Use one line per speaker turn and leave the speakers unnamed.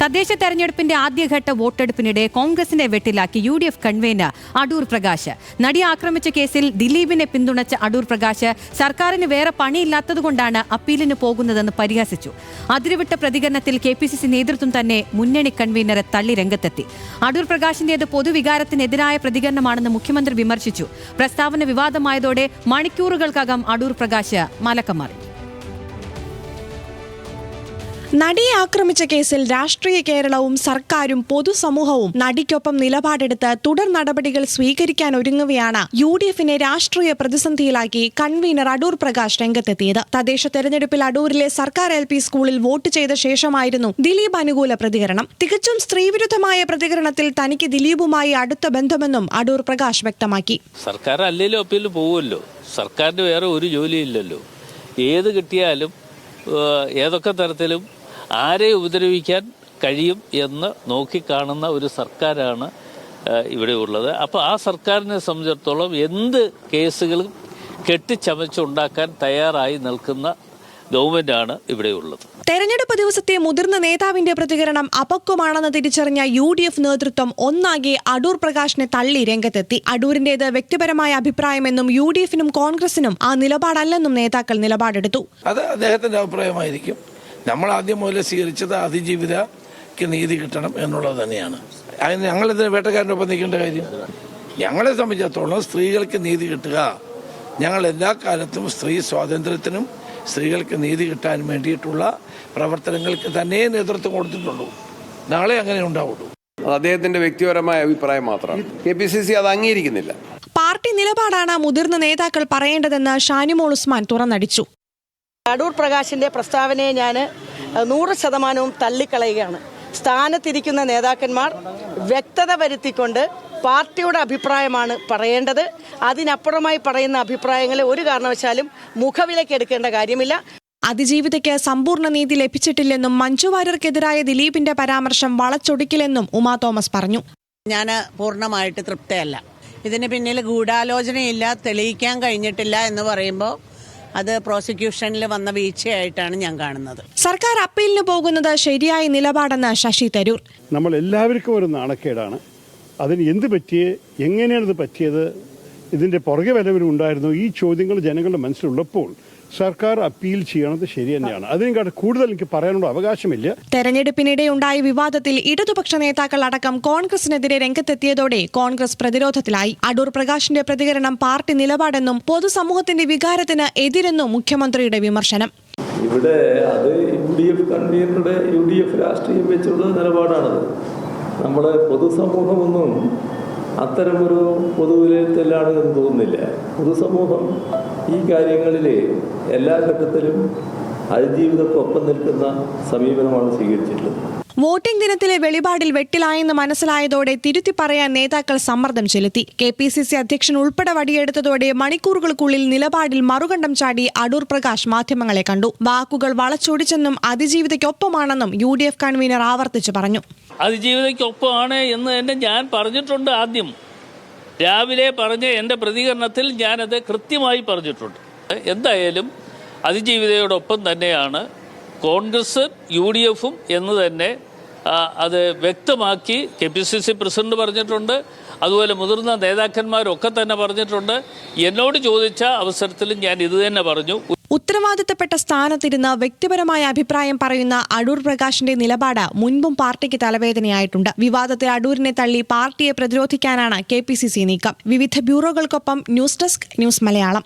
തദ്ദേശ തെരഞ്ഞെടുപ്പിന്റെ ആദ്യഘട്ട വോട്ടെടുപ്പിനിടെ കോൺഗ്രസിനെ വെട്ടിലാക്കി UDF കൺവീനർ അടൂർ പ്രകാശ്. നടിയെ ആക്രമിച്ച കേസിൽ ദിലീപിനെ പിന്തുണച്ച അടൂർ പ്രകാശ് സർക്കാരിന് വേറെ പണിയില്ലാത്തതുകൊണ്ടാണ് അപ്പീലിന് പോകുന്നതെന്ന് പരിഹസിച്ചു. അതിരുവിട്ട പ്രതികരണത്തിൽ KPCC നേതൃത്വം തന്നെ മുന്നണി കൺവീനറെ തള്ളി രംഗത്തെത്തി. അടൂർ പ്രകാശിന്റേത് പൊതുവികാരത്തിനെതിരായ പ്രതികരണമാണെന്ന് മുഖ്യമന്ത്രി വിമർശിച്ചു. പ്രസ്താവന വിവാദമായതോടെ മണിക്കൂറുകൾക്കകം അടൂർ പ്രകാശ് മലക്കമാറി.
നടിയെ ആക്രമിച്ച കേസിൽ രാഷ്ട്രീയ കേരളവും സർക്കാരും പൊതുസമൂഹവും നടിക്കൊപ്പം നിലപാടെടുത്ത് തുടർ നടപടികൾ സ്വീകരിക്കാൻ ഒരുങ്ങുകയാണ് UDFനെ രാഷ്ട്രീയ പ്രതിസന്ധിയിലാക്കി കൺവീനർ അടൂർ പ്രകാശ് രംഗത്തെത്തിയത്. തദ്ദേശ തെരഞ്ഞെടുപ്പിൽ അടൂരിലെ സർക്കാർ LP സ്കൂളിൽ വോട്ട് ചെയ്ത ശേഷമായിരുന്നു ദിലീപ് അനുകൂല പ്രതികരണം. തികച്ചും സ്ത്രീവിരുദ്ധമായ പ്രതികരണത്തിൽ തനിക്ക് ദിലീപുമായി അടുത്ത ബന്ധമെന്നും അടൂർ പ്രകാശ് വ്യക്തമാക്കി.
സർക്കാർ അല്ലെങ്കിലും അപ്പീൽ പോവുമല്ലോ. സർക്കാരിന് വേറെ ഒരു ജോലിയില്ലല്ലോ. ഏത് കിട്ടിയാലും ഏതൊക്കെ തരത്തിലും ആരെ ഉപദ്രവിക്കാൻ കഴിയും എന്ന് നോക്കിക്കാണുന്ന ഒരു സർക്കാരാണ് ഇവിടെ ഉള്ളത്. അപ്പോൾ ആ സർക്കാരിനെ സംബന്ധിച്ചിടത്തോളം എന്ത് കേസുകളും കെട്ടിച്ചമച്ചുണ്ടാക്കാൻ തയ്യാറായി നിൽക്കുന്ന ഗവൺമെന്റാണ് ഇവിടെയുള്ളത്.
തെരഞ്ഞെടുപ്പ് ദിവസത്തെ മുതിർന്ന നേതാവിന്റെ പ്രതികരണം അപക്വമാണെന്ന് തിരിച്ചറിഞ്ഞ UDF നേതൃത്വം ഒന്നാകെ അടൂർ പ്രകാശിനെ തള്ളി രംഗത്തെത്തി. അടൂരിന്റേത് വ്യക്തിപരമായ അഭിപ്രായമെന്നും UDFനും കോൺഗ്രസിനും ആ നിലപാടല്ലെന്നും നേതാക്കൾ നിലപാടെടുത്തു.
അത് അദ്ദേഹത്തിന്റെ അഭിപ്രായമായിരിക്കും. നമ്മൾ ആദ്യം മുതലേ സ്വീകരിച്ചത് അതിജീവിതയ്ക്ക് നീതി കിട്ടണം എന്നുള്ളത് തന്നെയാണ്. അതിന് ഞങ്ങളിതിന് വേട്ടക്കാരനൊപ്പം നിൽക്കേണ്ട കാര്യം. ഞങ്ങളെ സംബന്ധിച്ചിടത്തോളം സ്ത്രീകൾക്ക് നീതി കിട്ടുക, ഞങ്ങൾ എല്ലാ കാലത്തും സ്ത്രീ സ്വാതന്ത്ര്യത്തിനും സ്ത്രീകൾക്ക് നീതി കിട്ടാൻ വേണ്ടിയിട്ടുള്ള പ്രവർത്തനങ്ങൾക്ക് തന്നെ നേതൃത്വം കൊടുത്തിട്ടുള്ളൂ. നാളെ അങ്ങനെ ഉണ്ടാവുള്ളൂ.
അദ്ദേഹത്തിന്റെ വ്യക്തിപരമായ അഭിപ്രായം മാത്രമാണ്. KPCC അത് അംഗീകരിക്കുന്നില്ല.
പാർട്ടി നിലപാടാണ് മുതിർന്ന നേതാക്കൾ പറയേണ്ടതെന്ന് ഷാനിമോൾ ഉസ്മാൻ തുറന്നടിച്ചു.
അടൂർ പ്രകാശിന്റെ പ്രസ്താവനയെ ഞാൻ 100% തള്ളിക്കളയുകയാണ്. സ്ഥാനത്തിരിക്കുന്ന നേതാക്കന്മാർ വ്യക്തത വരുത്തിക്കൊണ്ട് പാർട്ടിയുടെ അഭിപ്രായമാണ് പറയേണ്ടത്. അതിനപ്പുറമായി പറയുന്ന അഭിപ്രായങ്ങളെ ഒരു കാരണവശാലും മുഖവിലേക്ക് എടുക്കേണ്ട കാര്യമില്ല.
അതിജീവിതയ്ക്ക് സമ്പൂർണ്ണ നീതി ലഭിച്ചിട്ടില്ലെന്നും മഞ്ജു വാര്യർക്കെതിരായ ദിലീപിന്റെ പരാമർശം വളച്ചൊടിക്കില്ലെന്നും ഉമാ തോമസ് പറഞ്ഞു.
ഞാൻ പൂർണ്ണമായിട്ട് തൃപ്തയല്ല. ഇതിന് പിന്നിൽ ഗൂഢാലോചനയില്ല, തെളിയിക്കാൻ കഴിഞ്ഞിട്ടില്ല എന്ന് പറയുമ്പോൾ അത് പ്രോസിക്യൂഷനിൽ വന്ന വീഴ്ചയായിട്ടാണ് ഞാൻ കാണുന്നത്.
സർക്കാർ അപ്പീലിന് പോകുന്നത് ശരിയായ നിലപാടെന്ന് ശശി തരൂർ.
നമ്മൾ എല്ലാവർക്കും ഒരു നാണക്കേടാണ്. അതിന് എന്ത് പറ്റിയേ, എങ്ങനെയാണിത് പറ്റിയത്, ഇതിന്റെ പുറകെ വല്ലവരും ഉണ്ടായിരുന്നു, ഈ ചോദ്യങ്ങൾ ജനങ്ങളുടെ മനസ്സിലുള്ളപ്പോൾ സർക്കാർ അപ്പീൽ ചെയ്യണത് ശരി തന്നെയാണ്. അതിനെക്കാട്ട് കൂടുതൽ എനിക്ക് പറയാനുള്ള അവകാശമില്ല.
തെരഞ്ഞെടുപ്പിനിടെ ഉണ്ടായ വിവാദത്തിൽ ഇടതുപക്ഷ നേതാക്കൾ അടക്കം കോൺഗ്രസിനെതിരെ രംഗത്തെത്തിയതോടെ കോൺഗ്രസ് പ്രതിരോധത്തിലായി. അടൂർ പ്രകാശിന്റെ പ്രതികരണം പാർട്ടി നിലപാടെന്നും പൊതുസമൂഹത്തിന്റെ വികാരത്തിന് എതിരെന്നും മുഖ്യമന്ത്രിയുടെ വിമർശനം.
ഇവിടെ അത് UDF കൺവീനറുടെ UDF രാഷ്ട്രീയം വെച്ചുള്ള നിലപാടാണത്. നമ്മുടെ പൊതുസമൂഹമൊന്നും അത്തരമൊരു പൊതുവിലയിരുത്തലാണ് എന്ന് തോന്നുന്നില്ല. പൊതുസമൂഹം ഈ കാര്യങ്ങളിൽ എല്ലാ ഘട്ടത്തിലും അതിജീവിതക്കൊപ്പം നിൽക്കുന്ന സമീപനമാണ് സ്വീകരിച്ചിട്ടുള്ളത്.
വോട്ടിംഗ് ദിനത്തിലെ വെളിപാടിൽ വെട്ടിലായെന്ന് മനസ്സിലായതോടെ തിരുത്തി പറയാൻ നേതാക്കൾ സമ്മർദ്ദം ചെലുത്തി. KPCC അധ്യക്ഷൻ ഉൾപ്പെടെ വടിയെടുത്തതോടെ മണിക്കൂറുകൾക്കുള്ളിൽ നിലപാടിൽ മറുകണ്ഠം ചാടി അടൂർ പ്രകാശ് മാധ്യമങ്ങളെ കണ്ടു. വാക്കുകൾ വളച്ചൊടിച്ചെന്നും അതിജീവിതയ്ക്കൊപ്പമാണെന്നും UDF കൺവീനർ ആവർത്തിച്ചു പറഞ്ഞു.
അതിജീവിതയ്ക്കൊപ്പമാണ് എന്ന് തന്നെ ഞാൻ പറഞ്ഞിട്ടുണ്ട്. ആദ്യം രാവിലെ പറഞ്ഞ എൻ്റെ പ്രതികരണത്തിൽ ഞാനത് കൃത്യമായി പറഞ്ഞിട്ടുണ്ട്. എന്തായാലും അതിജീവിതയോടൊപ്പം തന്നെയാണ് കോൺഗ്രസ് UDFും എന്ന് തന്നെ അത് വ്യക്തമാക്കി KPCC പ്രസിഡന്റ് പറഞ്ഞിട്ടുണ്ട്. അതുപോലെ മുതിർന്ന നേതാക്കന്മാരൊക്കെ തന്നെ പറഞ്ഞിട്ടുണ്ട്. എന്നോട് ചോദിച്ച അവസരത്തിലും ഞാൻ ഇത് തന്നെ പറഞ്ഞു.
ഉത്തരവാദിത്തപ്പെട്ട സ്ഥാനത്തിരുന്ന് വ്യക്തിപരമായ അഭിപ്രായം പറയുന്ന അടൂർ പ്രകാശിന്റെ നിലപാട് മുൻപും പാർട്ടിക്ക് തലവേദനയായിട്ടുണ്ട്. വിവാദത്തിൽ അടൂരിനെ തള്ളി പാർട്ടിയെ പ്രതിരോധിക്കാനാണ് KPCC നീക്കം. വിവിധ ബ്യൂറോകൾക്കൊപ്പം ന്യൂസ് ഡെസ്ക്, ന്യൂസ് മലയാളം.